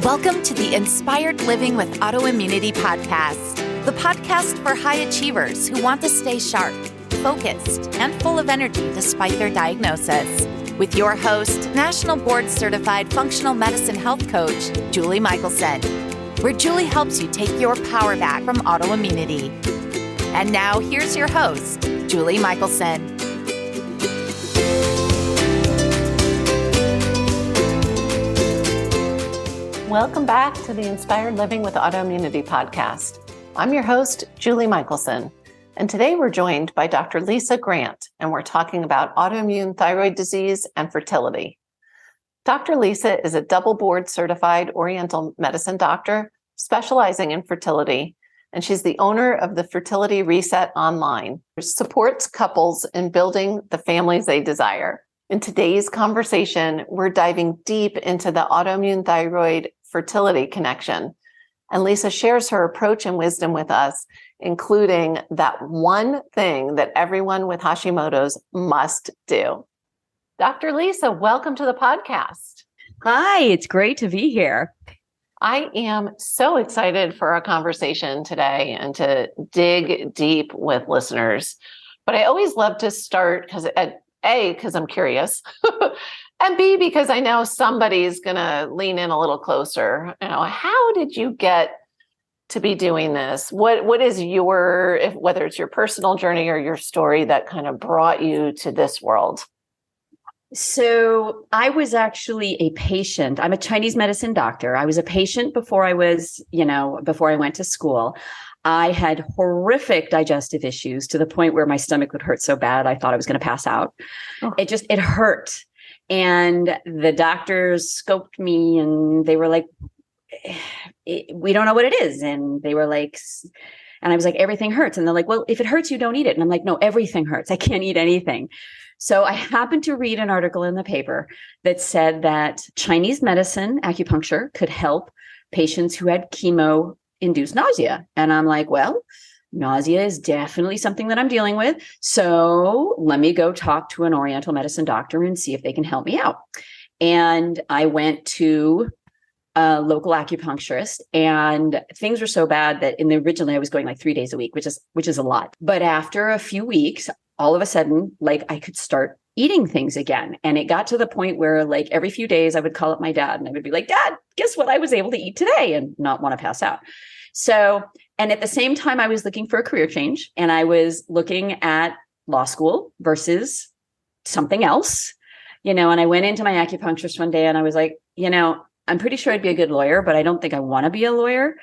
Welcome to the Inspired Living with Autoimmunity podcast, the podcast for high achievers who want to stay sharp, focused, and full of energy despite their diagnosis. With your host, National Board Certified Functional Medicine Health Coach, Julie Michelson, where Julie helps you take your power back from autoimmunity. And now here's your host, Julie Michelson. Welcome back to the Inspired Living with Autoimmunity podcast. I'm your host, Julie Michelson, and today we're joined by Dr. Lisa Grant, and we're talking about autoimmune thyroid disease and fertility. Dr. Lisa is a double board certified Oriental Medicine Doctor specializing in fertility, and she's the owner of the Fertility Reset Online, which supports couples in building the families they desire. In today's conversation, we're diving deep into the autoimmune thyroid fertility connection. And Lisa shares her approach and wisdom with us, including that one thing that everyone with Hashimoto's must do. Dr. Lisa, welcome to the podcast. Hi, it's great to be here. I am so excited for our conversation today and to dig deep with listeners. But I always love to start because I'm curious, and B, because I know somebody's going to lean in a little closer. How did you get to be doing this? What is whether it's your personal journey or your story that kind of brought you to this world? So I was actually a patient. I'm a Chinese medicine doctor. I was a patient before I went to school. I had horrific digestive issues to the point where my stomach would hurt so bad I thought I was going to pass out. Oh. It hurt. And the doctors scoped me and they were like, we don't know what it is. And they were like, and I was like, everything hurts. And they're like, well, if it hurts, you don't eat it. And I'm like, no, everything hurts. I can't eat anything. So I happened to read an article in the paper that said that Chinese medicine, acupuncture, could help patients who had chemo-induced nausea. And I'm like, well, nausea is definitely something that I'm dealing with. So let me go talk to an Oriental medicine doctor and see if they can help me out. And I went to a local acupuncturist, and things were so bad that originally I was going like 3 days a week, which is a lot. But after a few weeks, all of a sudden, I could start eating things again. And it got to the point where every few days I would call up my dad and I would be like, Dad, guess what I was able to eat today, and not want to pass out. So, and at the same time, I was looking for a career change, and I was looking at law school versus something else, and I went into my acupuncturist one day and I was like, I'm pretty sure I'd be a good lawyer, but I don't think I want to be a lawyer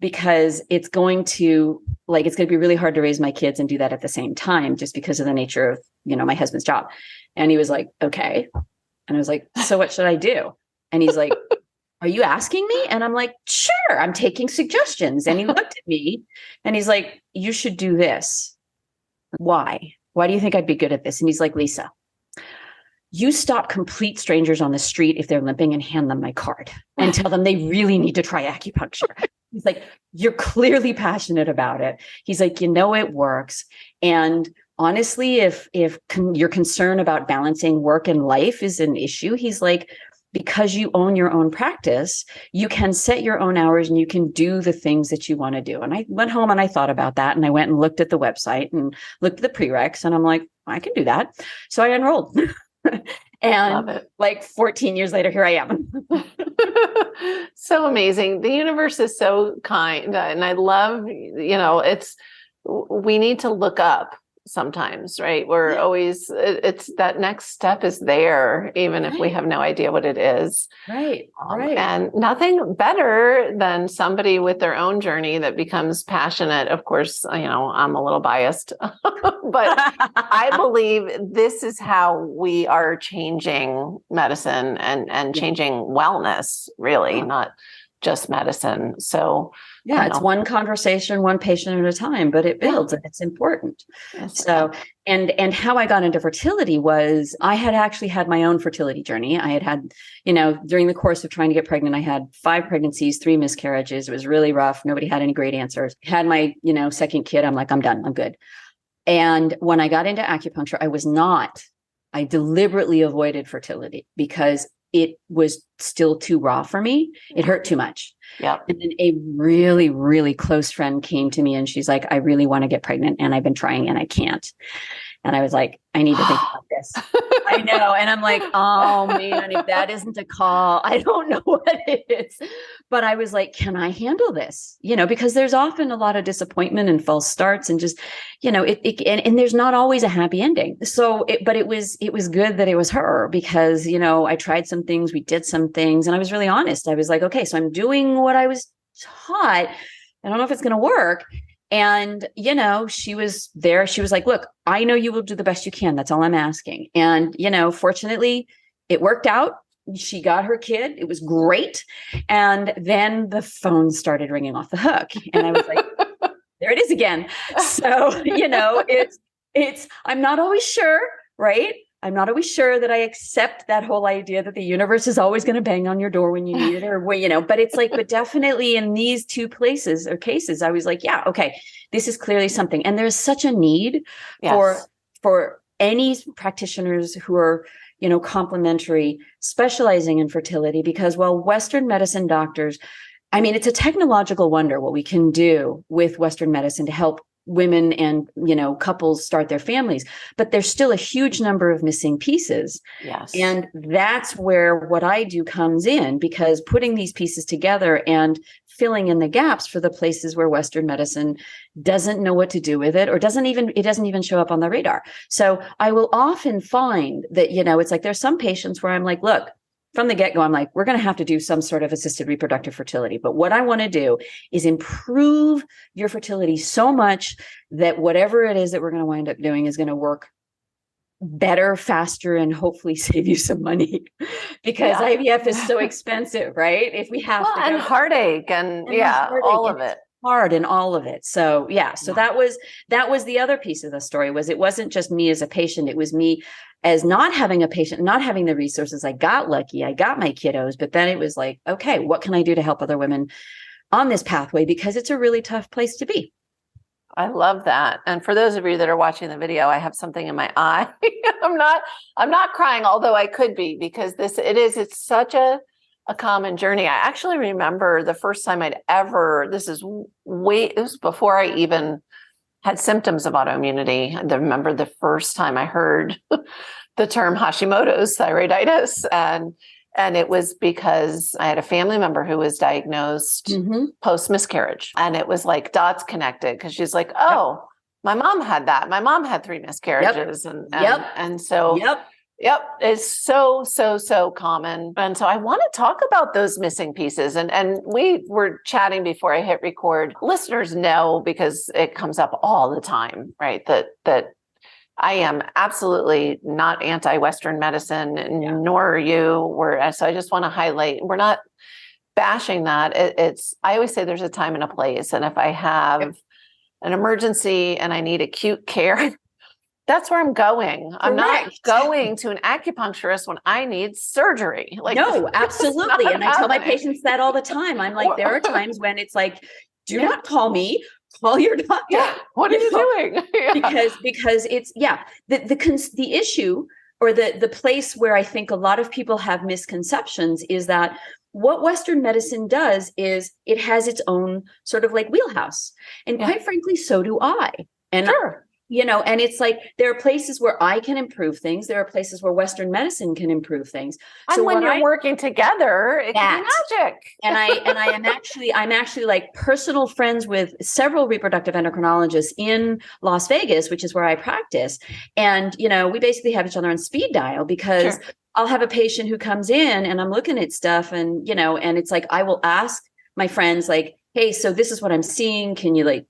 because it's going to be really hard to raise my kids and do that at the same time, just because of the nature of, my husband's job. And he was like, okay. And I was like, so what should I do? And he's like, are you asking me? And I'm like, sure, I'm taking suggestions. And he looked at me and he's like, you should do this. Why? Why do you think I'd be good at this? And he's like, Lisa, you stop complete strangers on the street if they're limping and hand them my card and tell them they really need to try acupuncture. He's like, you're clearly passionate about it. He's like, it works. And honestly, if your concern about balancing work and life is an issue, he's like, because you own your own practice, you can set your own hours and you can do the things that you want to do. And I went home and I thought about that. And I went and looked at the website and looked at the prereqs. And I'm like, I can do that. So I enrolled. And 14 years later, here I am. So amazing. The universe is so kind. And I love, we need to look up sometimes, right? We're always, it's that next step is there, even if we have no idea what it is. Right. Right. And nothing better than somebody with their own journey that becomes passionate. Of course, I'm a little biased, but I believe this is how we are changing medicine and changing wellness, really, not just medicine. So it's one conversation, one patient at a time, but it builds and it's important. Yes. So, and how I got into fertility was I had actually had my own fertility journey. I had, during the course of trying to get pregnant, I had 5 pregnancies, 3 miscarriages. It was really rough. Nobody had any great answers. Had my, second kid. I'm like, I'm done. I'm good. And when I got into acupuncture, I deliberately avoided fertility because it was still too raw for me. It hurt too much. Yep. And then a really, really close friend came to me and she's like, I really want to get pregnant and I've been trying and I can't. And I was like, I need to think about this. I know. And I'm like, oh man, if that isn't a call, I don't know what it is. But I was like, can I handle this? Because there's often a lot of disappointment and false starts and just, and there's not always a happy ending. So, but it was good that it was her because, I tried some things, we did some things, and I was really honest. I was like, okay, so I'm doing what I was taught. I don't know if it's going to work. And, she was there. She was like, look, I know you will do the best you can. That's all I'm asking. And, fortunately, it worked out. She got her kid. It was great. And then the phone started ringing off the hook. And I was like, there it is again. So, I'm not always sure, right? I'm not always sure that I accept that whole idea that the universe is always going to bang on your door when you need it or, but it's like, but definitely in these two places or cases, I was like, yeah, okay, this is clearly something. And there's such a need for any practitioners who are, complementary, specializing in fertility, because while Western medicine doctors, it's a technological wonder what we can do with Western medicine to help women and, couples start their families, but there's still a huge number of missing pieces. Yes. And that's where what I do comes in, because putting these pieces together and filling in the gaps for the places where Western medicine doesn't know what to do with it, or doesn't even show up on the radar. So I will often find that, it's like, there's some patients where I'm like, look, from the get-go, I'm like, we're going to have to do some sort of assisted reproductive fertility. But what I want to do is improve your fertility so much that whatever it is that we're going to wind up doing is going to work better, faster, and hopefully save you some money because IVF is so expensive, right? If we have to and heartache and all of it. Hard and all of it. So that was the other piece of the story. Was it wasn't just me as a patient, it was me as not having a patient, not having the resources. I got lucky, I got my kiddos, but then it was like, okay, what can I do to help other women on this pathway? Because it's a really tough place to be. I love that. And for those of you that are watching the video, I have something in my eye. I'm not crying, although I could be, because it's such a common journey. I actually remember the first time this was before I even had symptoms of autoimmunity. I remember the first time I heard the term Hashimoto's thyroiditis. And it was because I had a family member who was diagnosed post miscarriage. And it was like dots connected, because she's like, oh, my mom had that. My mom had 3 miscarriages. And so it's so common. And so I want to talk about those missing pieces. And we were chatting before I hit record. Listeners know, because it comes up all the time, right? That I am absolutely not anti-Western medicine, nor are you. So I just want to highlight, we're not bashing that. I always say there's a time and a place. And if I have an emergency and I need acute care, that's where I'm going. I'm not going to an acupuncturist when I need surgery. No, absolutely. And I tell my patients that all the time. I'm like, there are times when it's like, do not call me, call your doctor. Yeah. What are you doing? Because it's, the issue, or the place where I think a lot of people have misconceptions, is that what Western medicine does is it has its own sort of like wheelhouse. And quite frankly, so do I. And and it's like, there are places where I can improve things. There are places where Western medicine can improve things. So when you're working together, it can be magic. And I'm actually like personal friends with several reproductive endocrinologists in Las Vegas, which is where I practice. And, we basically have each other on speed dial, because I'll have a patient who comes in and I'm looking at stuff and, and it's like, I will ask my friends like, hey, so this is what I'm seeing. Can you give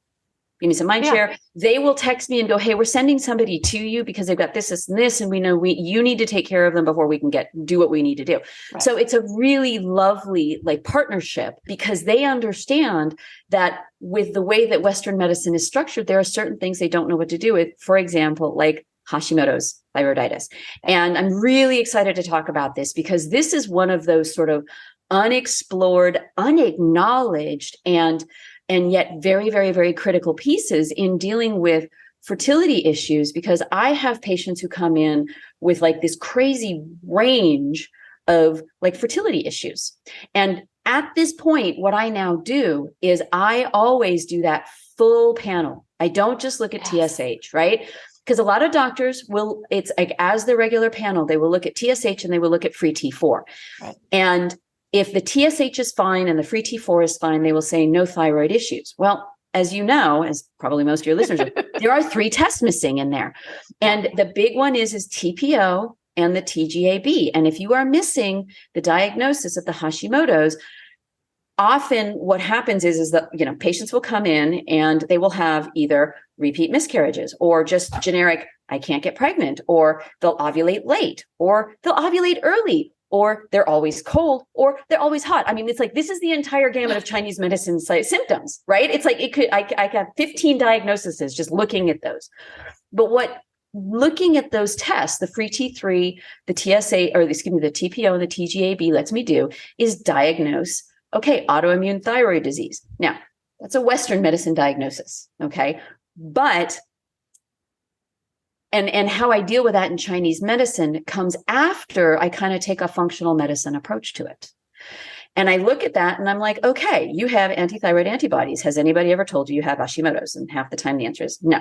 me some mind share? They will text me and go, hey, we're sending somebody to you because they've got this, this, and this. And we know you need to take care of them before we can do what we need to do. Right. So it's a really lovely partnership, because they understand that with the way that Western medicine is structured, there are certain things they don't know what to do with. For example, like Hashimoto's thyroiditis. And I'm really excited to talk about this, because this is one of those sort of unexplored, unacknowledged, and yet very, very, very critical pieces in dealing with fertility issues, because I have patients who come in with like this crazy range of like fertility issues. And at this point, what I now do is I always do that full panel. I don't just look at TSH, right? Because a lot of doctors will, it's like as the regular panel, they will look at TSH and they will look at free T4. Right. And if the TSH is fine and the free T4 is fine, they will say no thyroid issues. Well, as you know, as probably most of your listeners know, there are 3 tests missing in there. And the big one is TPO and the TGAB. And if you are missing the diagnosis of the Hashimoto's, often what happens is that, patients will come in and they will have either repeat miscarriages or just generic, I can't get pregnant, or they'll ovulate late, or they'll ovulate early, or they're always cold, or they're always hot. I mean, it's like, this is the entire gamut of Chinese medicine symptoms, right? It's like, I have 15 diagnoses just looking at those. But looking at those tests, the free T3, the the TPO and the TGAB lets me do is diagnose, okay, autoimmune thyroid disease. Now, that's a Western medicine diagnosis, okay? But And how I deal with that in Chinese medicine comes after I kind of take a functional medicine approach to it. And I look at that and I'm like, okay, you have anti-thyroid antibodies. Has anybody ever told you have Hashimoto's? And half the time the answer is no.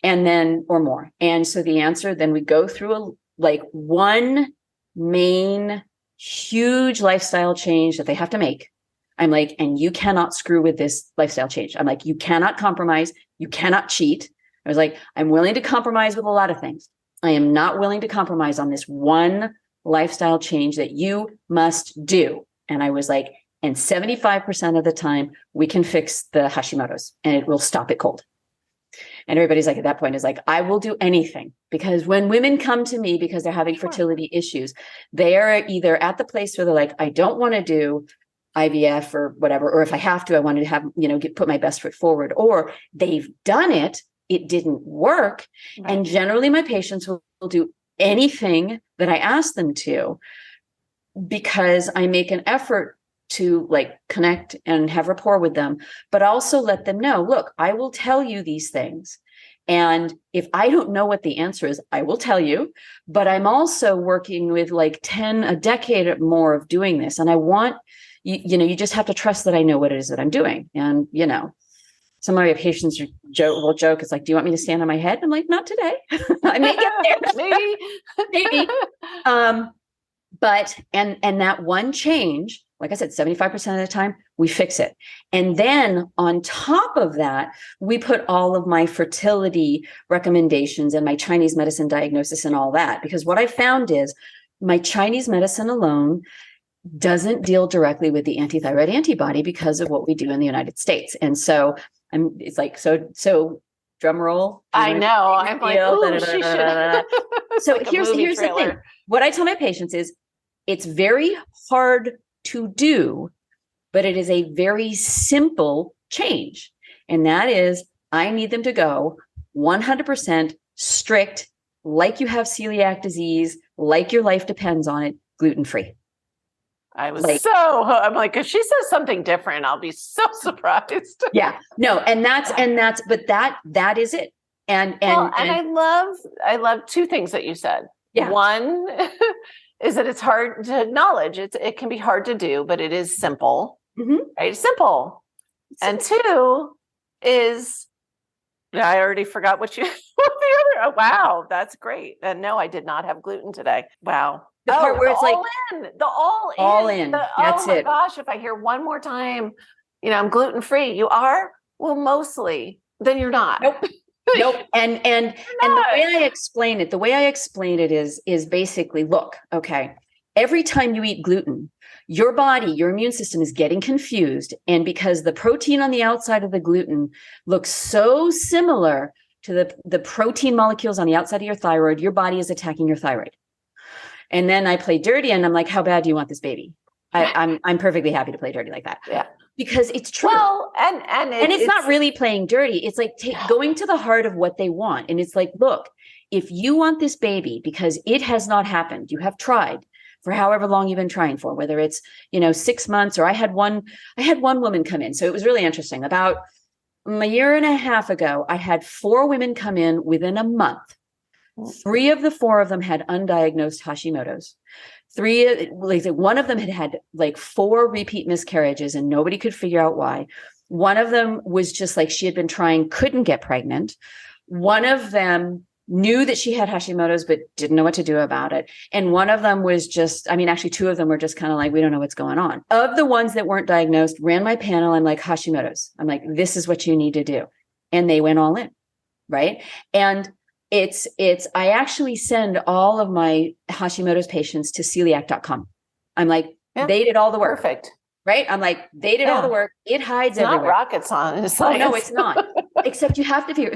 And then, or more. And so the answer, then we go through one main huge lifestyle change that they have to make. I'm like, and you cannot screw with this lifestyle change. I'm like, you cannot compromise. You cannot cheat. I was like, I'm willing to compromise with a lot of things. I am not willing to compromise on this one lifestyle change that you must do. And I was like, and 75% of the time we can fix the Hashimoto's and it will stop it cold. And everybody's like, at that point is like, I will do anything, because when women come to me because they're having fertility issues, they are either at the place where they're like, I don't want to do IVF or whatever, or if I have to, I wanted to have, put my best foot forward, or they've done it. It didn't work. Right. And generally my patients will do anything that I ask them to, because I make an effort to connect and have rapport with them, but also let them know, look, I will tell you these things. And if I don't know what the answer is, I will tell you, but I'm also working with a decade or more of doing this. And I want, you just have to trust that I know what it is that I'm doing. And, some of my patients will joke. It's like, do you want me to stand on my head? I'm like, not today. I may get there. Maybe. But that one change, like I said, 75% of the time we fix it. And then on top of that, we put all of my fertility recommendations and my Chinese medicine diagnosis and all that. Because what I found is my Chinese medicine alone doesn't deal directly with the anti-thyroid antibody because of what we do in the United States. And so it's like, so drum roll. I know. I'm like, ooh, she should. So here's the thing. What I tell my patients is it's very hard to do, but it is a very simple change. And that is, I need them to go 100% strict, like you have celiac disease, like your life depends on it, gluten-free. I was I'm like, if she says something different, I'll be so surprised. Yeah, no. And but that is it. And I love 2 things that you said. Yeah. One is that it's hard to acknowledge. It can be hard to do, but it is simple, right? It's simple. And 2 is, I already forgot what the other. Oh, wow, that's great. And no, I did not have gluten today. Wow. The part where it's the all in. That's it. Oh my gosh, if I hear one more time, I'm gluten free. You are? Well, mostly. Then you're not. Nope. And the way I explain it is basically, look, okay, every time you eat gluten, your body, your immune system is getting confused. And because the protein on the outside of the gluten looks so similar to the protein molecules on the outside of your thyroid, your body is attacking your thyroid. And then I play dirty and I'm like, how bad do you want this baby? I'm perfectly happy to play dirty like that. Yeah. Because it's true. Well, and it's not really playing dirty. It's like going to the heart of what they want. And it's like, look, if you want this baby because it has not happened, you have tried for however long you've been trying for, whether it's, 6 months, or I had one woman come in. So it was really interesting. About a year and a half ago, I had 4 women come in within a month 3 of the 4 of them had undiagnosed Hashimoto's. 3, like one of them had like 4 repeat miscarriages and nobody could figure out why. One of them was just like she had been trying, couldn't get pregnant. One of them knew that she had Hashimoto's, but didn't know what to do about it. And one of them was just, I mean, actually 2 of them were just kind of like, we don't know what's going on. Of the ones that weren't diagnosed, ran my panel. I'm like, Hashimoto's. I'm like, this is what you need to do. And they went all in. Right. And I actually send all of my Hashimoto's patients to celiac.com. I'm like, they did all the work. Perfect. Right. I'm like, they did all the work. It hides everywhere. Not rocket science. Oh, no, it's not. Except you have to figure,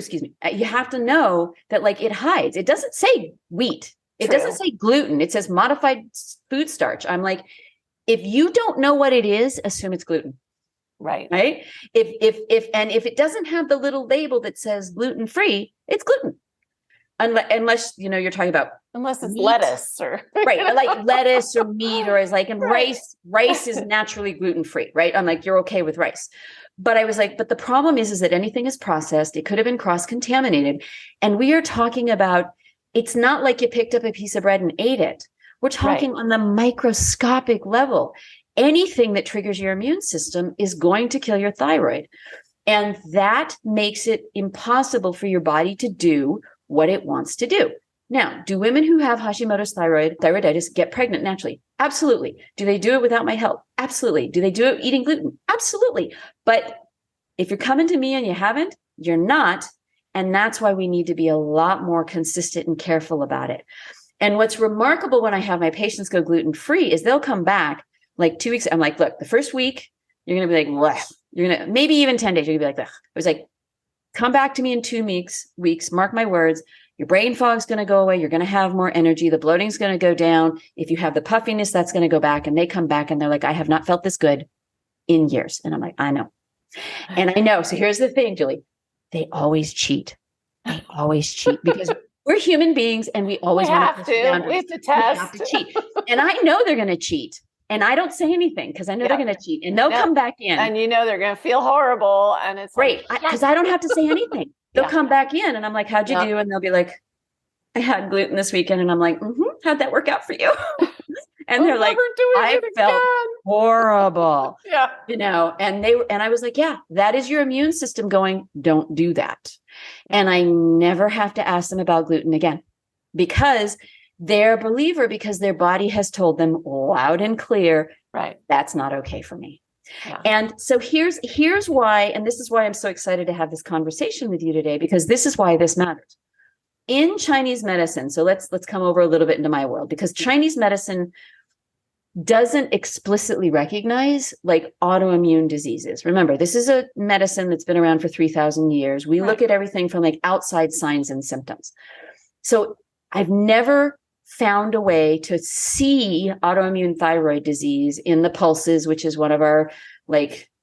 you have to know that like it hides. It doesn't say wheat. It doesn't say gluten. It says modified food starch. I'm like, if you don't know what it is, assume it's gluten. Right. Right. If it doesn't have the little label that says gluten free, it's gluten. Unless, you're talking about unless it's meat. lettuce or right, like lettuce or meat, or as like in rice is naturally gluten-free, right? I'm like, you're okay with rice. But I was like, but the problem is that anything is processed. It could have been cross-contaminated. And we are talking about, it's not like you picked up a piece of bread and ate it. We're talking on the microscopic level. Anything that triggers your immune system is going to kill your thyroid. And that makes it impossible for your body to do what it wants to do. Now, do women who have Hashimoto's thyroiditis get pregnant naturally? Absolutely. Do they do it without my help? Absolutely. Do they do it eating gluten? Absolutely. But if you're coming to me and you haven't, you're not. And that's why we need to be a lot more consistent and careful about it. And what's remarkable when I have my patients go gluten-free is they'll come back like 2 weeks. I'm like, look, the first week, you're going to be like, bleh. You're going to, maybe even 10 days, you're going to be like, bleh. I was like, come back to me in 2 weeks, mark my words. Your brain fog's going to go away. You're going to have more energy. The bloating's going to go down. If you have the puffiness, that's going to go back. And they come back and they're like, I have not felt this good in years. And I'm like, I know. And I know. So here's the thing, Julie. They always cheat. They always cheat because we're human beings and we always have to. We have to test. We have to cheat. And I know they're going to cheat. And I don't say anything because I know they're going to cheat and they'll come back in. And they're going to feel horrible. And it's great because I don't have to say anything. They'll come back in and I'm like, how'd you do? And they'll be like, I had gluten this weekend. And I'm like, how'd that work out for you? And they're like, I felt horrible. And I was like, yeah, that is your immune system going, don't do that. And I never have to ask them about gluten again because they're a believer because their body has told them loud and clear, that's not okay for me. Yeah. And so here's why, and this is why I'm so excited to have this conversation with you today, because this is why this matters. In Chinese medicine, so let's come over a little bit into my world, because Chinese medicine doesn't explicitly recognize like autoimmune diseases. Remember, this is a medicine that's been around for 3,000 years. We look at everything from like outside signs and symptoms. So I've never found a way to see autoimmune thyroid disease in the pulses, which is one of our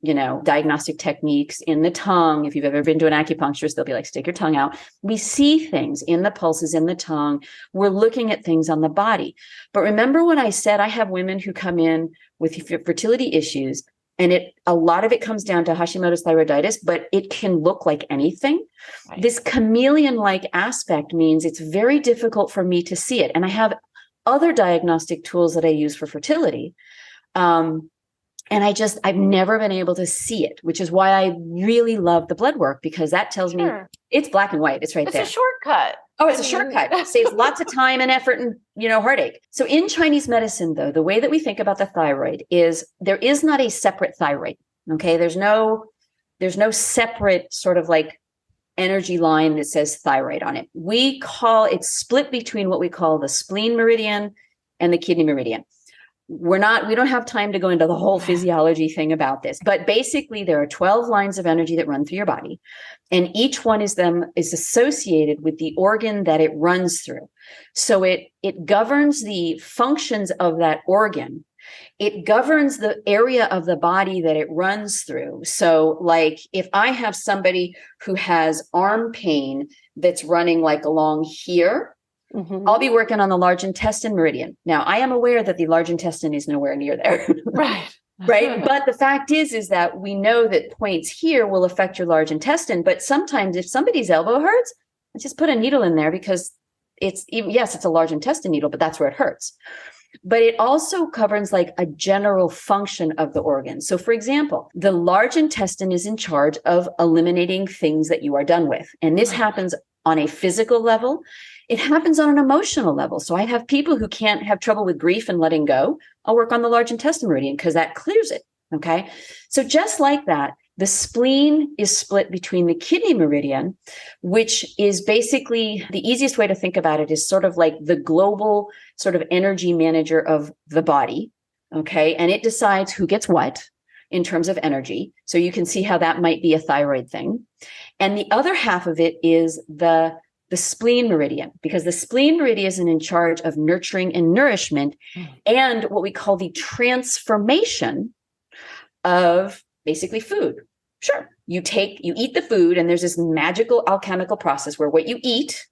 diagnostic techniques, in the tongue. If you've ever been to an acupuncturist, they'll be like, stick your tongue out. We see things in the pulses, in the tongue. We're looking at things on the body. But remember when I said I have women who come in with fertility issues, and a lot of it comes down to Hashimoto's thyroiditis, but it can look like anything. Right. This chameleon-like aspect means it's very difficult for me to see it. And I have other diagnostic tools that I use for fertility. And I've never been able to see it, which is why I really love the blood work, because that tells me it's black and white. It's right there. It's a shortcut. Oh, it's a shortcut. It saves lots of time and effort and, heartache. So in Chinese medicine, though, the way that we think about the thyroid is there is not a separate thyroid. Okay. There's no separate sort of like energy line that says thyroid on it. It's split between what we call the spleen meridian and the kidney meridian. We don't have time to go into the whole physiology thing about this, but basically there are 12 lines of energy that run through your body, and each one is associated with the organ that it runs through. So it governs the functions of that organ. It governs the area of the body that it runs through. So like if I have somebody who has arm pain that's running like along here, I'll be working on the large intestine meridian. Now, I am aware that the large intestine is nowhere near there. Right. But the fact is that we know that points here will affect your large intestine. But sometimes if somebody's elbow hurts, I just put a needle in there because yes, it's a large intestine needle, but that's where it hurts. But it also covers like a general function of the organ. So for example, the large intestine is in charge of eliminating things that you are done with. And this happens on a physical level. It happens on an emotional level. So I have people who can't have trouble with grief and letting go. I'll work on the large intestine meridian because that clears it. Okay. So just like that, the spleen is split between the kidney meridian, which is basically the easiest way to think about it is sort of like the global sort of energy manager of the body. Okay. And it decides who gets what in terms of energy. So you can see how that might be a thyroid thing. And the other half of it is the spleen meridian, because the spleen meridian is in charge of nurturing and nourishment and what we call the transformation of basically food. Sure. You eat the food, and there's this magical alchemical process where what you eat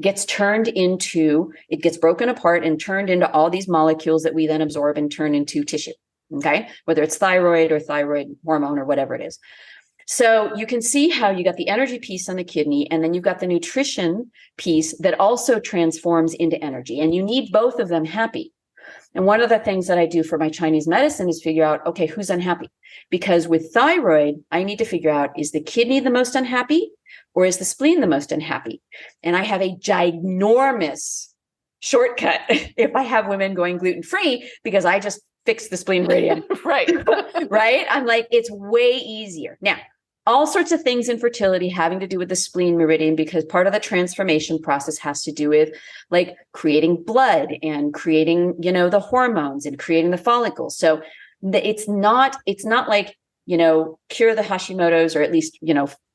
gets it gets broken apart and turned into all these molecules that we then absorb and turn into tissue. Okay. Whether it's thyroid or thyroid hormone or whatever it is. So you can see how you got the energy piece on the kidney, and then you've got the nutrition piece that also transforms into energy, and you need both of them happy. And one of the things that I do for my Chinese medicine is figure out, okay, who's unhappy? Because with thyroid, I need to figure out, is the kidney the most unhappy or is the spleen the most unhappy? And I have a ginormous shortcut if I have women going gluten-free, because I just fix the spleen meridian. Right. Right? I'm like, it's way easier. Now, all sorts of things in fertility having to do with the spleen meridian, because part of the transformation process has to do with like creating blood and creating, the hormones and creating the follicles. So it's not like, cure the Hashimoto's, or at least,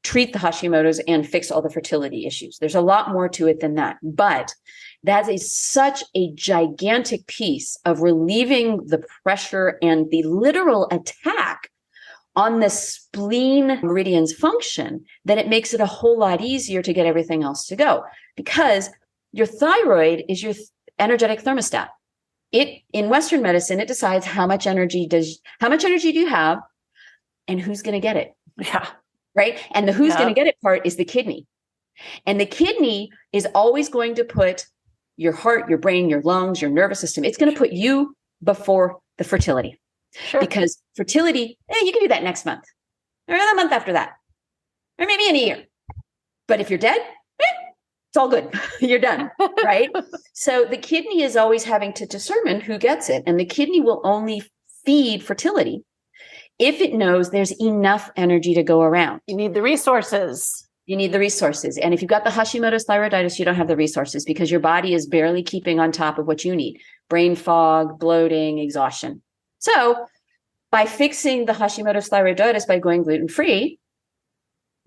treat the Hashimoto's and fix all the fertility issues. There's a lot more to it than that. But that is such a gigantic piece of relieving the pressure and the literal attack on the spleen meridian's function, that it makes it a whole lot easier to get everything else to go, because your thyroid is your energetic thermostat. In Western medicine, it decides how much energy do you have and who's going to get it. Yeah. Right. And the who's going to get it part is the kidney. And the kidney is always going to put your heart, your brain, your lungs, your nervous system. It's going to put you before the fertility. Sure. Because fertility, you can do that next month or the month after that, or maybe in a year. But if you're dead, it's all good. You're done. Right. So the kidney is always having to determine who gets it. And the kidney will only feed fertility if it knows there's enough energy to go around. You need the resources. And if you've got the Hashimoto's thyroiditis, you don't have the resources because your body is barely keeping on top of what you need. Brain fog, bloating, exhaustion. So by fixing the Hashimoto's thyroiditis by going gluten-free,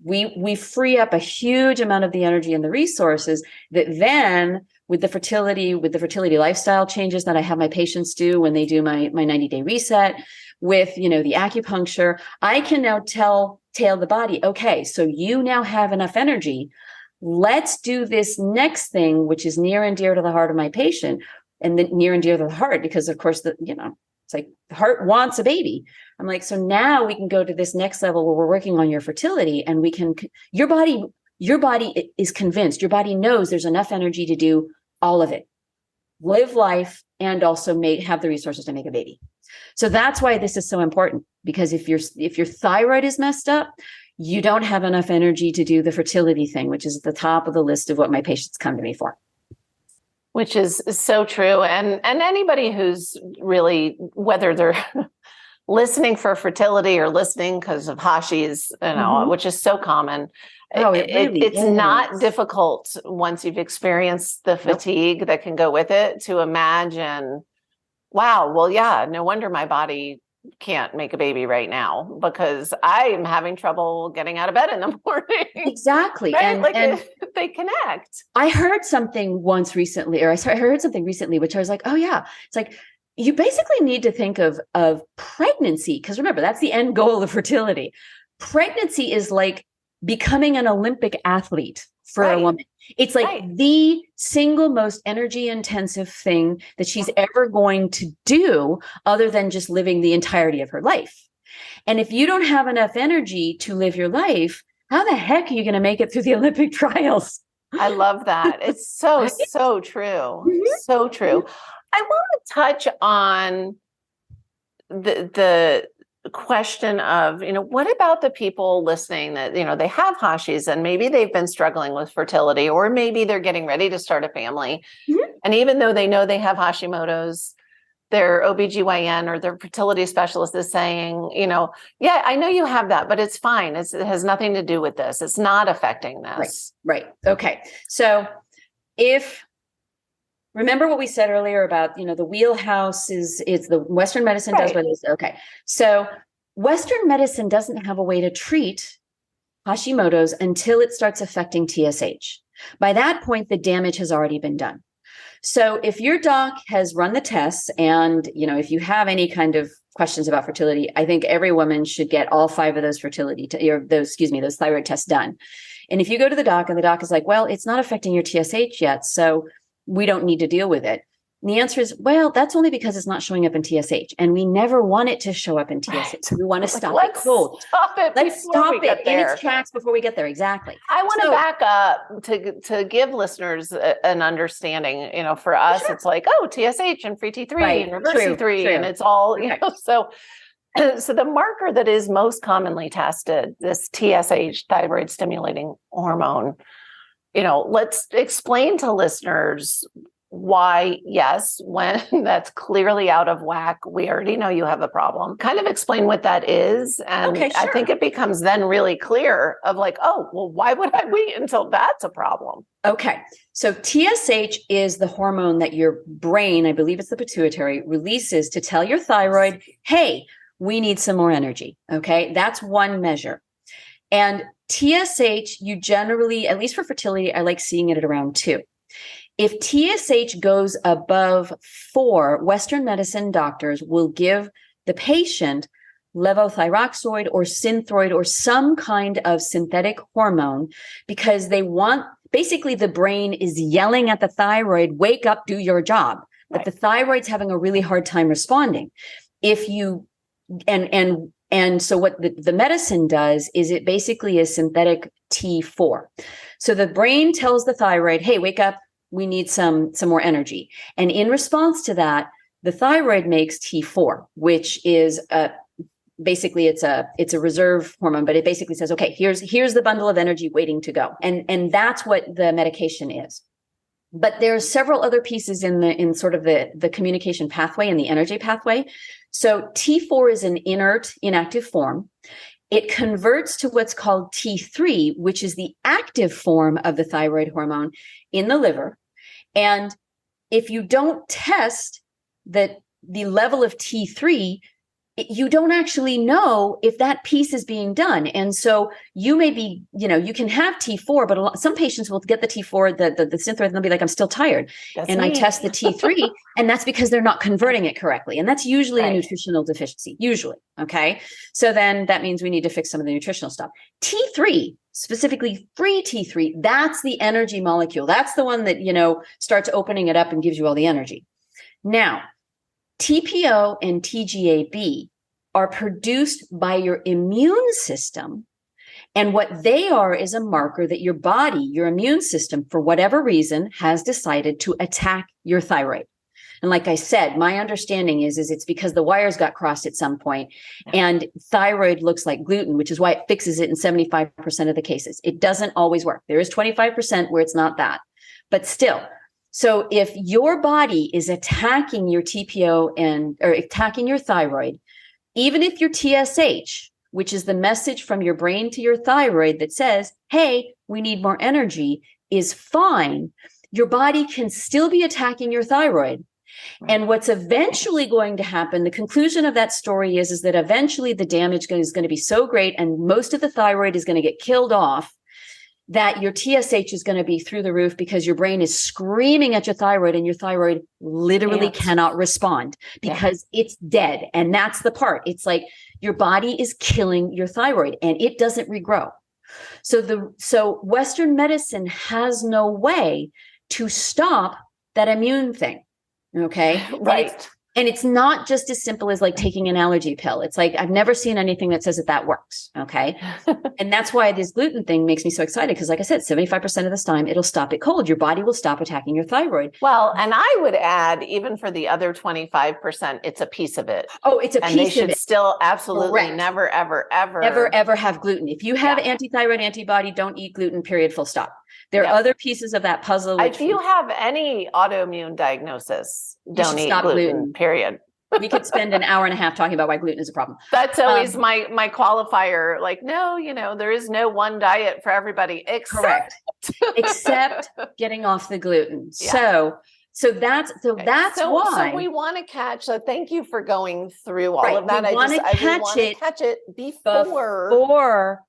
we free up a huge amount of the energy and the resources that then with the fertility lifestyle changes that I have my patients do when they do my 90-day reset with, the acupuncture, I can now tell the body, okay, so you now have enough energy. Let's do this next thing, which is near and dear to the heart of my patient, and then near and dear to the heart, because of course, it's like the heart wants a baby. I'm like, so now we can go to this next level where we're working on your fertility, and your body is convinced, your body knows there's enough energy to do all of it, live life, and also have the resources to make a baby. So that's why this is so important, because if your thyroid is messed up, you don't have enough energy to do the fertility thing, which is at the top of the list of what my patients come to me for. Which is so true. And anybody who's really, whether they're listening for fertility or listening because of Hashi's, which is so common. It's not difficult once you've experienced the fatigue that can go with it to imagine, wow, well, yeah, no wonder my body can't make a baby right now because I'm having trouble getting out of bed in the morning. Exactly. Right? And they connect. I heard something recently, which I was like, oh yeah, it's like, you basically need to think of pregnancy. Because remember, that's the end goal of fertility. Pregnancy is like becoming an Olympic athlete for a woman. It's like the single most energy intensive thing that she's ever going to do other than just living the entirety of her life. And if you don't have enough energy to live your life, how the heck are you going to make it through the Olympic trials? I love that. It's so, Right? so true. Mhm. So true. I want to touch on the question of, what about the people listening that, they have Hashis and maybe they've been struggling with fertility, or maybe they're getting ready to start a family. Mhm. And even though they know they have Hashimoto's, their OBGYN or their fertility specialist is saying, yeah, I know you have that, but it's fine. It has nothing to do with this. It's not affecting this. Right. Okay. So remember what we said earlier about, the wheelhouse is the Western medicine does what it is. Okay. So Western medicine doesn't have a way to treat Hashimoto's until it starts affecting TSH. By that point, the damage has already been done. So if your doc has run the tests and, if you have any kind of questions about fertility, I think every woman should get all 5 of those those thyroid tests done. And if you go to the doc and the doc is like, well, it's not affecting your TSH yet, so we don't need to deal with it. And the answer is, well, that's only because it's not showing up in TSH. And we never want it to show up in TSH. Right. We want to stop it cold. Let's stop it in its tracks before we get there. Exactly. I want to back up to give listeners an understanding. For us, It's like, oh, TSH and free T3 and reverse T3, and it's all, so the marker that is most commonly tested, this TSH, thyroid stimulating hormone, let's explain to listeners why, yes, when that's clearly out of whack, we already know you have a problem. Kind of explain what that is. And sure. I think it becomes then really clear of like, oh, well, why would I wait until that's a problem? Okay. So TSH is the hormone that your brain, I believe it's the pituitary, releases to tell your thyroid, hey, we need some more energy. Okay. That's one measure. And TSH, you generally, at least for fertility, I like seeing it at around 2. If TSH goes above 4, Western medicine doctors will give the patient levothyroxine or synthroid or some kind of synthetic hormone because they want, basically the brain is yelling at the thyroid, wake up, do your job. But the thyroid's having a really hard time responding. If you, and so what the medicine does is it basically is synthetic T4. So the brain tells the thyroid, hey, wake up, we need some more energy. And in response to that, the thyroid makes T4, which is basically it's a reserve hormone, but it basically says, okay, here's the bundle of energy waiting to go. And that's what the medication is. But there are several other pieces in sort of the communication pathway and the energy pathway. So T4 is an inert, inactive form. It converts to what's called T3, which is the active form of the thyroid hormone in the liver. And if you don't test the level of T3, you don't actually know if that piece is being done. And so you may be, you can have T4, but some patients will get the T4, the synthroid, and they'll be like, I'm still tired. That's and me. I test the T3, and that's because they're not converting it correctly. And that's usually a nutritional deficiency, usually. Okay. So then that means we need to fix some of the nutritional stuff. T3, specifically free T3, that's the energy molecule. That's the one that, starts opening it up and gives you all the energy. Now, TPO and TGAB are produced by your immune system. And what they are is a marker that your body, your immune system, for whatever reason, has decided to attack your thyroid. And like I said, my understanding is it's because the wires got crossed at some point, and thyroid looks like gluten, which is why it fixes it in 75% of the cases. It doesn't always work. There is 25% where it's not that, but still. So if your body is attacking your TPO or attacking your thyroid, even if your TSH, which is the message from your brain to your thyroid that says, hey, we need more energy, is fine, your body can still be attacking your thyroid. And what's eventually going to happen, the conclusion of that story is that eventually the damage is going to be so great and most of the thyroid is going to get killed off that your TSH is going to be through the roof because your brain is screaming at your thyroid and your thyroid literally cannot respond because it's dead. And that's the part. It's like your body is killing your thyroid and it doesn't regrow. So Western medicine has no way to stop that immune thing. Okay. Right. And it's not just as simple as like taking an allergy pill. It's like, I've never seen anything that says that works. Okay. And that's why this gluten thing makes me so excited. Because like I said, 75% of this time, it'll stop it cold. Your body will stop attacking your thyroid. Well, and I would add, even for the other 25%, it's a piece of it. Oh, it's a piece of it. And they should still absolutely never, ever have gluten. If you have anti-thyroid antibody, don't eat gluten, period, full stop. There are other pieces of that puzzle. If you have any autoimmune diagnosis, don't eat gluten, period. We could spend an hour and a half talking about why gluten is a problem. That's always my qualifier. Like, no, there is no one diet for everybody except getting off the gluten. Yeah. So that's why. So we want to catch. So thank you for going through all of that. We want to catch it before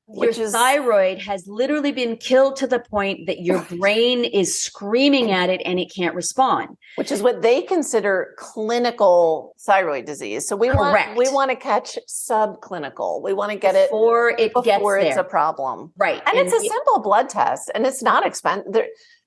your thyroid has literally been killed to the point that your brain is screaming at it and it can't respond. Which is what they consider clinical thyroid disease. So we want to catch subclinical. We want to get it before it's a problem. Right. And it's a simple blood test and it's not expensive.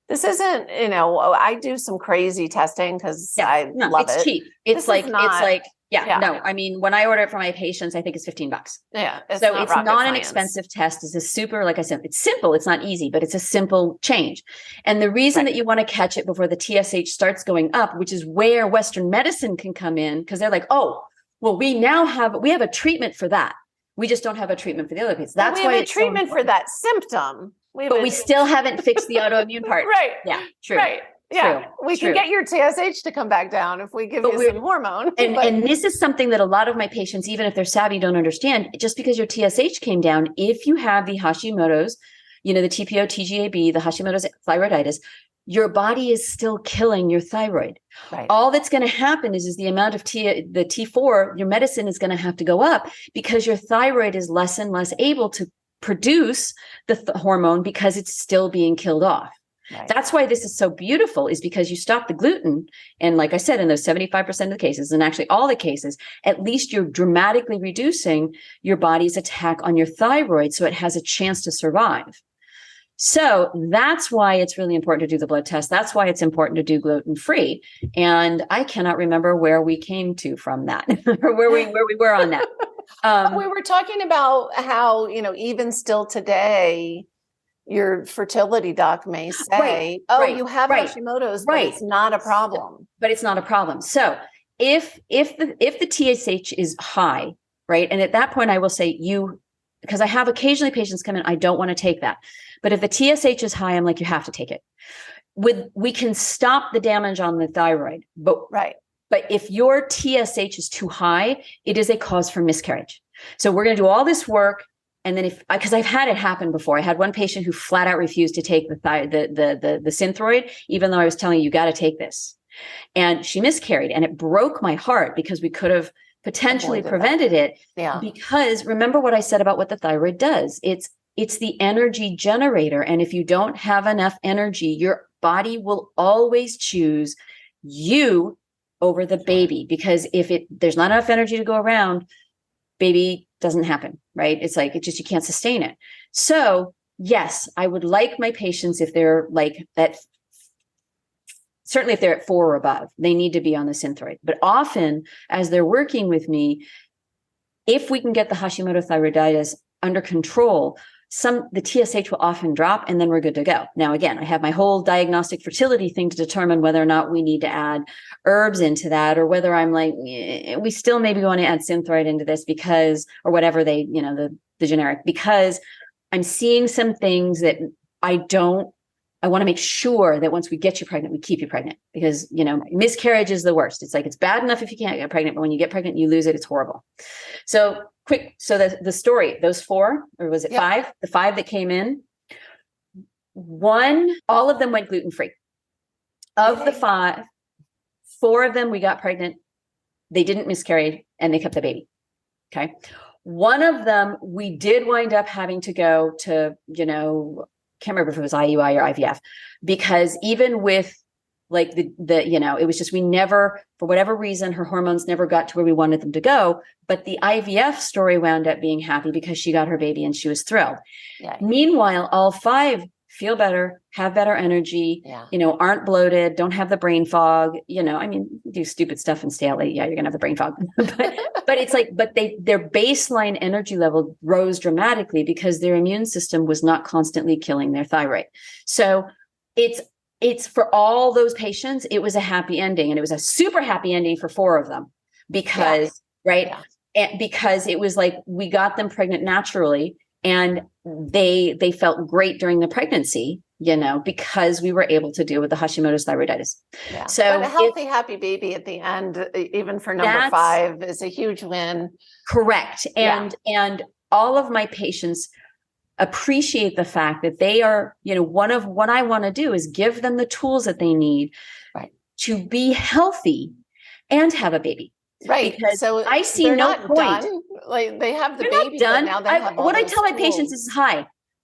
This isn't, I do some crazy testing because I love it. It's cheap. I mean, when I order it for my patients, I think it's $15. Yeah. It's not an expensive test. It's a super, like I said, it's simple. It's not easy, but it's a simple change. And the reason that you want to catch it before the TSH starts going up, which is where Western medicine can come in, because they're like, oh, well, we have a treatment for that. We just don't have a treatment for the other piece. That's why we have a treatment for that symptom. But we still haven't fixed the autoimmune part. Right. Yeah. True. Right. Yeah. We can get your TSH to come back down if we give you some hormone. And this is something that a lot of my patients, even if they're savvy, don't understand. Just because your TSH came down, if you have the Hashimoto's, the TPO, TGAB, the Hashimoto's thyroiditis, your body is still killing your thyroid. Right. All that's going to happen is the amount of the T4, your medicine is going to have to go up because your thyroid is less and less able to produce the hormone because it's still being killed off. Right. That's why this is so beautiful, is because you stop the gluten. And like I said, in those 75% of the cases, and actually all the cases, at least you're dramatically reducing your body's attack on your thyroid so it has a chance to survive. So that's why it's really important to do the blood test. That's why it's important to do gluten-free. And I cannot remember where we came to from that, or where we were on that. We were talking about how, even still today, your fertility doc may say, you have Hashimoto's, but it's not a problem. But it's not a problem. So if the TSH is high, right? And at that point, I will say because I have occasionally patients come in, I don't want to take that. But if the TSH is high, I'm like, you have to take it. We can stop the damage on the thyroid, but if your TSH is too high, it is a cause for miscarriage. So we're going to do all this work. And then because I've had it happen before, I had one patient who flat out refused to take the Synthroid, even though I was telling you got to take this, and she miscarried, and it broke my heart because we could have potentially prevented it. Yeah. Because remember what I said about what the thyroid does. It's the energy generator. And if you don't have enough energy, your body will always choose you over the baby, because if there's not enough energy to go around, baby doesn't happen, right? It's like, you can't sustain it. So yes, I would like my patients, if they're like that, certainly if they're at 4 or above, they need to be on the Synthroid. But often as they're working with me, if we can get the Hashimoto thyroiditis under control, the TSH will often drop, and then we're good to go. Now, again, I have my whole diagnostic fertility thing to determine whether or not we need to add herbs into that, or whether I'm like, we still maybe want to add Synthroid into this because, or whatever the generic, because I'm seeing some things that I want to make sure that once we get you pregnant, we keep you pregnant, because, miscarriage is the worst. It's like, it's bad enough if you can't get pregnant, but when you get pregnant, you lose it. It's horrible. So quick. So the story, those 4, or was it 5? The 5 that came in, all of them went gluten-free. Of the 5, 4 of them, we got pregnant. They didn't miscarry, and they kept the baby. Okay. One of them, we did wind up having to go to, can't remember if it was IUI or IVF, because even with like it was just, we never, for whatever reason, her hormones never got to where we wanted them to go. But the IVF story wound up being happy because she got her baby and she was thrilled. Yeah. Meanwhile, all 5 feel better, have better energy, Yeah. aren't bloated, don't have the brain fog, I mean, do stupid stuff and stay out late. Yeah, you're going to have the brain fog. but it's like, their baseline energy level rose dramatically because their immune system was not constantly killing their thyroid. So it's for all those patients, it was a happy ending, and it was a super happy ending for 4 of them because, right. Yeah. And because it was like, we got them pregnant naturally, and they felt great during the pregnancy, because we were able to deal with the Hashimoto's thyroiditis. Yeah. So but a healthy, happy baby at the end, even for number 5, is a huge win. Correct. And all of my patients appreciate the fact that they are, one of what I want to do is give them the tools that they need to be healthy and have a baby. Right. Because so I see no point. Done. Like they have the they're baby, not done. But now they have all what I those tell my tools. patients is,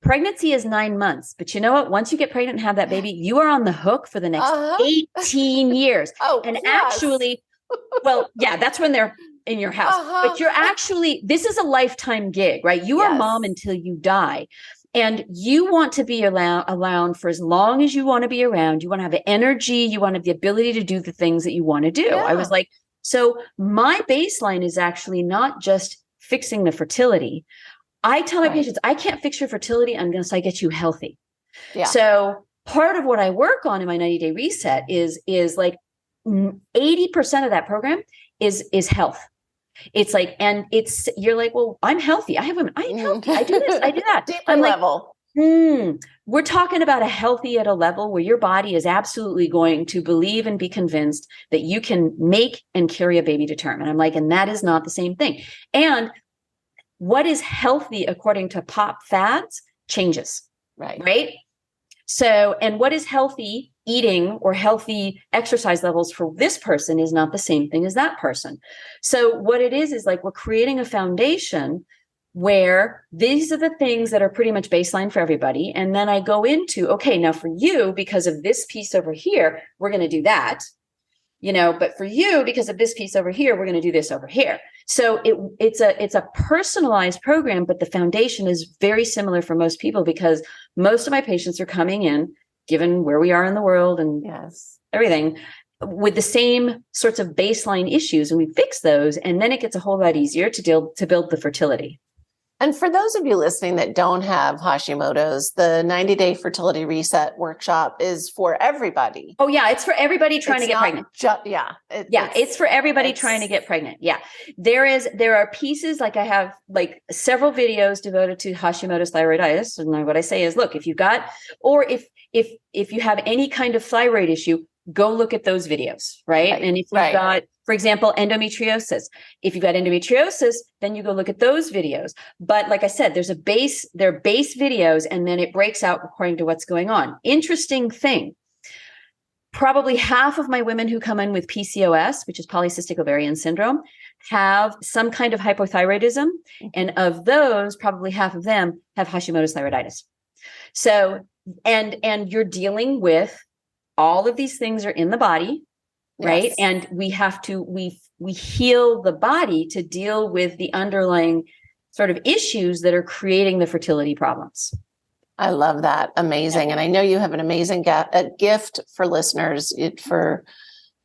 pregnancy is 9 months, but you know what? Once you get pregnant and have that baby, you are on the hook for the next 18 years. And actually, well, yeah, that's when they're in your house, but you're actually, this is a lifetime gig, right? You are mom until you die. And you want to be around for as long as you want to be around. You want to have the energy. You want to have the ability to do the things that you want to do. Yeah. I was like, so my baseline is actually not just fixing the fertility. I tell my patients, I can't fix your fertility unless I get you healthy. Yeah. So part of what I work on in my 90-day reset is like 80% of that program is health. It's like, and you're like, well, I'm healthy. I am healthy. I do this, I do that. Deeper level. We're talking about a healthy at a level where your body is absolutely going to believe and be convinced that you can make and carry a baby to term. And I'm like, and that is not the same thing. And what is healthy according to pop fads changes. Right. So, and what is healthy eating or healthy exercise levels for this person is not the same thing as that person. So what it is like, we're creating a foundation where these are the things that are pretty much baseline for everybody. And then I go into, okay, now for you, because of this piece over here, we're going to do that, but for you, because of this piece over here, we're going to do this over here. So it's a personalized program, but the foundation is very similar for most people because most of my patients are coming in, given where we are in the world and everything, with the same sorts of baseline issues, and we fix those, and then it gets a whole lot easier to build the fertility. And for those of you listening that don't have Hashimoto's, the 90-day fertility reset workshop is for everybody. Oh yeah, it's for everybody trying to get pregnant. It's for everybody trying to get pregnant. Yeah. There are pieces, like I have like several videos devoted to Hashimoto's thyroiditis. And what I say is, look, if you've got, or if you have any kind of thyroid issue, go look at those videos, right? And if you've got, for example, endometriosis, if you've got endometriosis, then you go look at those videos. But like I said, there are base videos, and then it breaks out according to what's going on. Interesting thing. Probably half of my women who come in with PCOS, which is polycystic ovarian syndrome, have some kind of hypothyroidism. And of those, probably half of them have Hashimoto's thyroiditis. So, and you're dealing with all of these things are in the body, right? And we have to, we heal the body to deal with the underlying sort of issues that are creating the fertility problems. I love that. Amazing. And I know you have an amazing gift for listeners for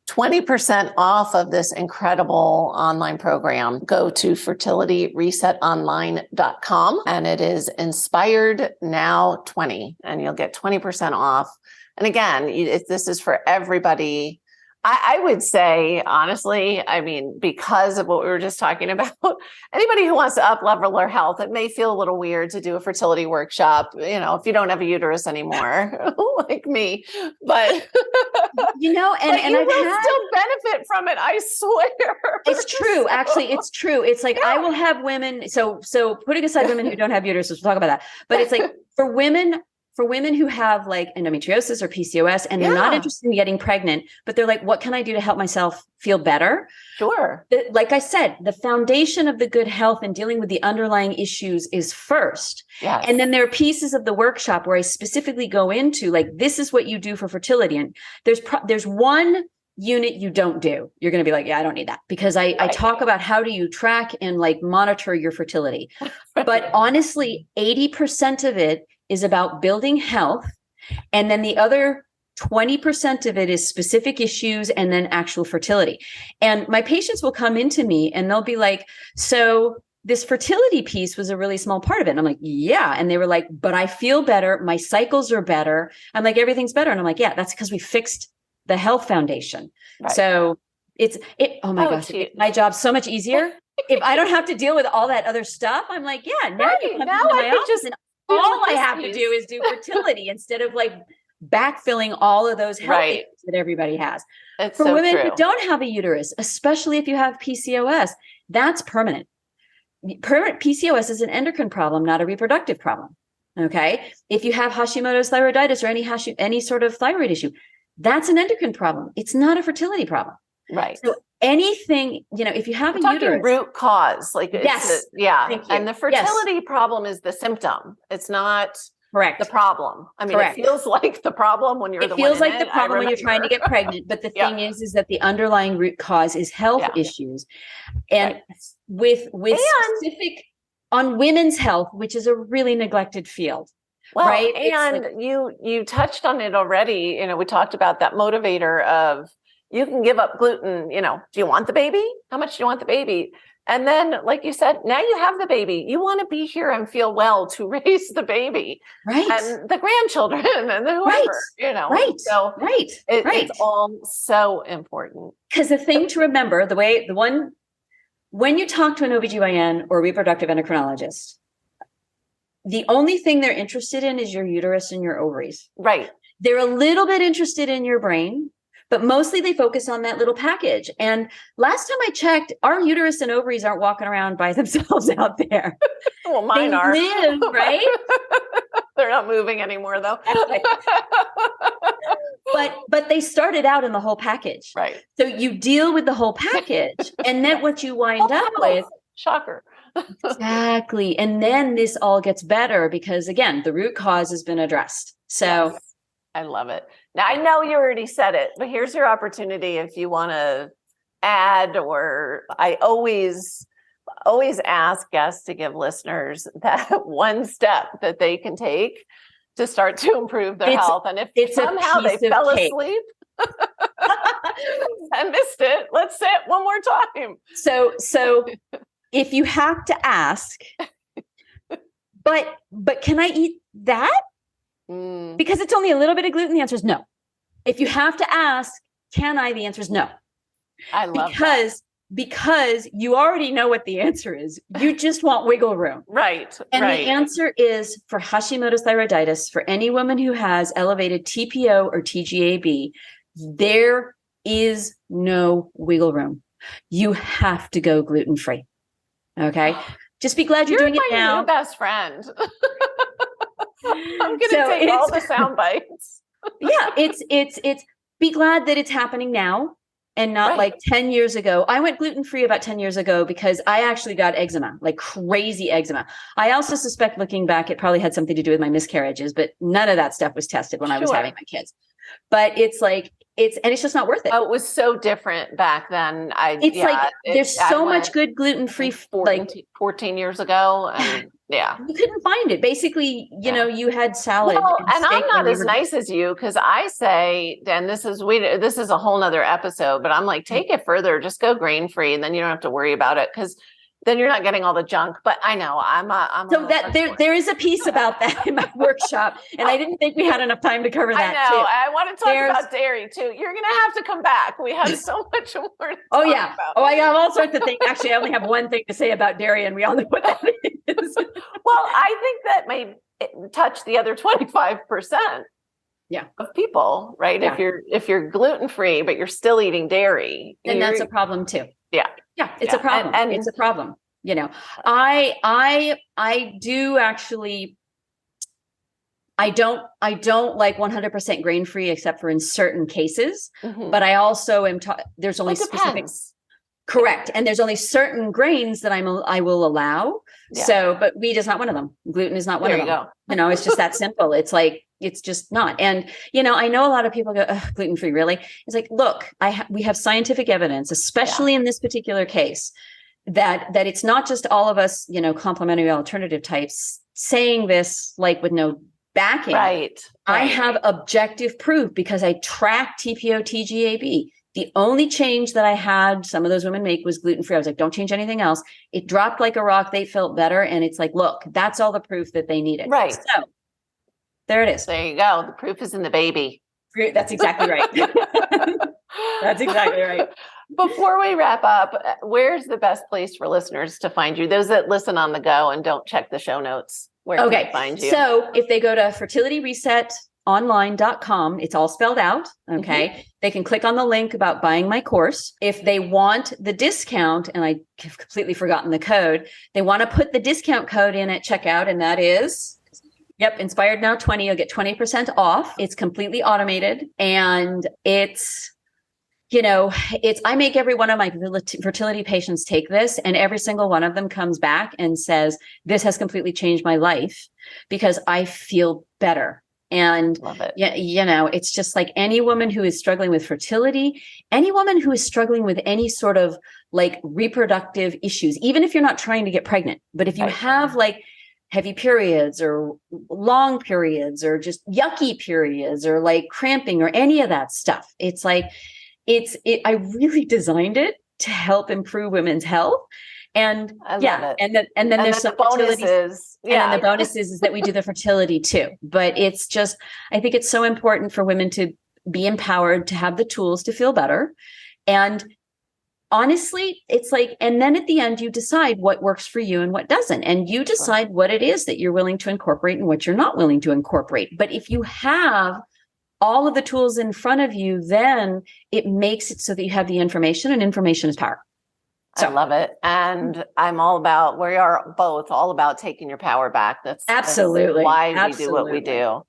20% off of this incredible online program. Go to fertilityresetonline.com, and it is Inspired Now 20, and you'll get 20% off. And again, this is for everybody. I would say, honestly, I mean, because of what we were just talking about, anybody who wants to up-level their health, it may feel a little weird to do a fertility workshop, if you don't have a uterus anymore, like me. But, and you will still benefit from it, I swear. It's true. Actually, it's true. It's like, I will have women. So putting aside women who don't have uteruses, we'll talk about that. But it's like for women who have like endometriosis or PCOS, and they're not interested in getting pregnant, but they're like, what can I do to help myself feel better? Sure. Like I said, the foundation of the good health and dealing with the underlying issues is first. Yes. And then there are pieces of the workshop where I specifically go into like, this is what you do for fertility. And there's one unit you don't do. You're going to be like, yeah, I don't need that, because I talk about how do you track and like monitor your fertility. But honestly, 80% of it is about building health And then the other 20% of it is specific issues and then actual fertility. And my patients will come into me and they'll be like, so this fertility piece was a really small part of it. And I'm like, yeah. And they were like, but I feel better. My cycles are better. I'm like, everything's better. And I'm like, yeah, that's because we fixed the health foundation. Right. So oh my gosh, it makes my job so much easier. If I don't have to deal with all that other stuff, I'm like, yeah, now you come into my office and all I have to do is do fertility instead of like backfilling all of those health issues that everybody has. It's For so women true. who don't have a uterus, especially if you have PCOS, that's permanent. Permanent PCOS is an endocrine problem, not a reproductive problem. Okay. If you have Hashimoto's thyroiditis or any sort of thyroid issue, that's an endocrine problem. It's not a fertility problem. Right. So anything, if you have a uterus, root cause, like yes, and the fertility problem is the symptom. It's not correct the problem. I mean, It feels like the problem when you're. It feels like the problem when you're trying to get pregnant. But the thing is that the underlying root cause is health issues, and with specific on women's health, which is a really neglected field. Well, right? And you touched on it already. We talked about that motivator of you can give up gluten. Do you want the baby? How much do you want the baby? And then, like you said, now you have the baby. You want to be here and feel well to raise the baby, right? And the grandchildren and the whoever, right? So it's all so important. Because the thing to remember, when you talk to an OBGYN or reproductive endocrinologist, the only thing they're interested in is your uterus and your ovaries. Right. They're a little bit interested in your brain, but mostly they focus on that little package. And last time I checked, our uterus and ovaries aren't walking around by themselves out there. Well, mine are. Live, right? They're not moving anymore, though. But they started out in the whole package. Right. So you deal with the whole package, and then what you wind up with. Shocker. Exactly. And then this all gets better because, again, the root cause has been addressed. So yes. I love it. Now, I know you already said it, but here's your opportunity if you want to add, or I always ask guests to give listeners that one step that they can take to start to improve their health. And if somehow they fell asleep and missed it, let's say it one more time. So if you have to ask, but can I eat that? Because it's only a little bit of gluten, the answer is no. If you have to ask, can I? The answer is no. I love that. Because you already know what the answer is. You just want wiggle room. Right. And the answer is for Hashimoto's thyroiditis, for any woman who has elevated TPO or TGAB, there is no wiggle room. You have to go gluten-free. Okay. Just be glad you're doing it now. You're my new best friend. I'm going to take all the sound bites. Yeah. It's be glad that it's happening now. And not like 10 years ago. I went gluten-free about 10 years ago because I actually got eczema, like crazy eczema. I also suspect, looking back, it probably had something to do with my miscarriages, but none of that stuff was tested when I was having my kids. But it's just not worth it. Oh, it was so different back then. There's so much good gluten-free, 14 years ago. And you couldn't find it. Basically, you had salad. Well, and I'm not as nice as you, because I say, and this is a whole nother episode, but I'm like, take it further, just go grain-free, and then you don't have to worry about it, because then you're not getting all the junk. But I know I'm so that there is a piece about that in my workshop, and I didn't think we had enough time to cover that. I know. Too. I want to talk about dairy too. You're going to have to come back. We have so much more to talk about. I have all sorts of things. Actually, I only have one thing to say about dairy, and we all know what that is. Well, I think that may touch the other 25%. Of people, right? Yeah. If you're gluten-free, but you're still eating dairy, then that's a problem too. Yeah. It's a problem. And it's a problem. I do actually, I don't like 100% grain-free except for in certain cases, but I also am, there's only specific, correct. And there's only certain grains that I will allow. Yeah. So, but wheat is not one of them. Gluten is not one of them. It's just that simple. It's like, it's just not. And, I know a lot of people go, gluten-free, really? It's like, look, we have scientific evidence, especially in this particular case, that it's not just all of us, complementary alternative types saying this, like with no backing. Right. I have objective proof because I track TPO, TGAB. The only change that I had some of those women make was gluten-free. I was like, don't change anything else. It dropped like a rock. They felt better. And it's like, look, that's all the proof that they needed. Right. So there it is. There you go. The proof is in the baby. That's exactly right. That's exactly right. Before we wrap up, where's the best place for listeners to find you? Those that listen on the go and don't check the show notes, where can they find you? So if they go to fertilityresetonline.com, it's all spelled out. Okay. Mm-hmm. They can click on the link about buying my course. If they want the discount, and I have completely forgotten the code, they want to put the discount code in at checkout, and that is... Yep. Inspired Now 20. You'll get 20% off. It's completely automated. And it's, I make every one of my fertility patients take this, and every single one of them comes back and says, this has completely changed my life because I feel better. And, love it. It's just like any woman who is struggling with fertility, any woman who is struggling with any sort of like reproductive issues, even if you're not trying to get pregnant, but if you have like heavy periods or long periods or just yucky periods or like cramping or any of that stuff. It's like, I really designed it to help improve women's health. And and then there's some bonuses. Yeah. And then the bonuses is that we do the fertility too. But it's just, I think it's so important for women to be empowered, to have the tools to feel better. And honestly, it's like, and then at the end, you decide what works for you and what doesn't. And you decide what it is that you're willing to incorporate and what you're not willing to incorporate. But if you have all of the tools in front of you, then it makes it so that you have the information, and information is power. So, I love it. And we are both all about taking your power back. That's absolutely why we do what we do.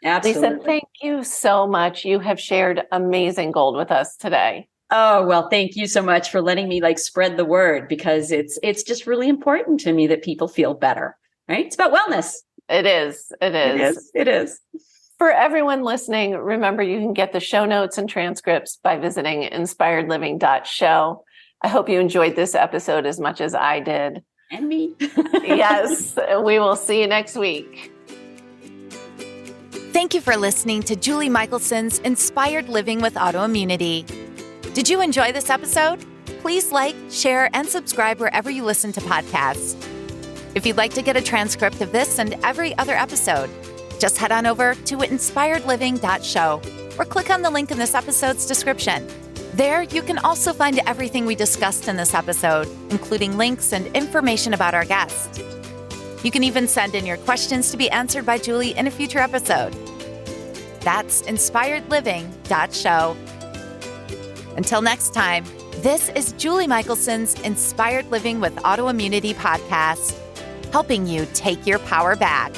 Absolutely. Lisa, thank you so much. You have shared amazing gold with us today. Oh, well, thank you so much for letting me spread the word, because it's just really important to me that people feel better, right? It's about wellness. It is. It is. For everyone listening, remember you can get the show notes and transcripts by visiting inspiredliving.show. I hope you enjoyed this episode as much as I did. And me. Yes, we will see you next week. Thank you for listening to Julie Michelson's Inspired Living with Autoimmunity. Did you enjoy this episode? Please like, share, and subscribe wherever you listen to podcasts. If you'd like to get a transcript of this and every other episode, just head on over to inspiredliving.show or click on the link in this episode's description. There, you can also find everything we discussed in this episode, including links and information about our guest. You can even send in your questions to be answered by Julie in a future episode. That's inspiredliving.show. Until next time, this is Julie Michelson's Inspired Living with Autoimmunity podcast, helping you take your power back.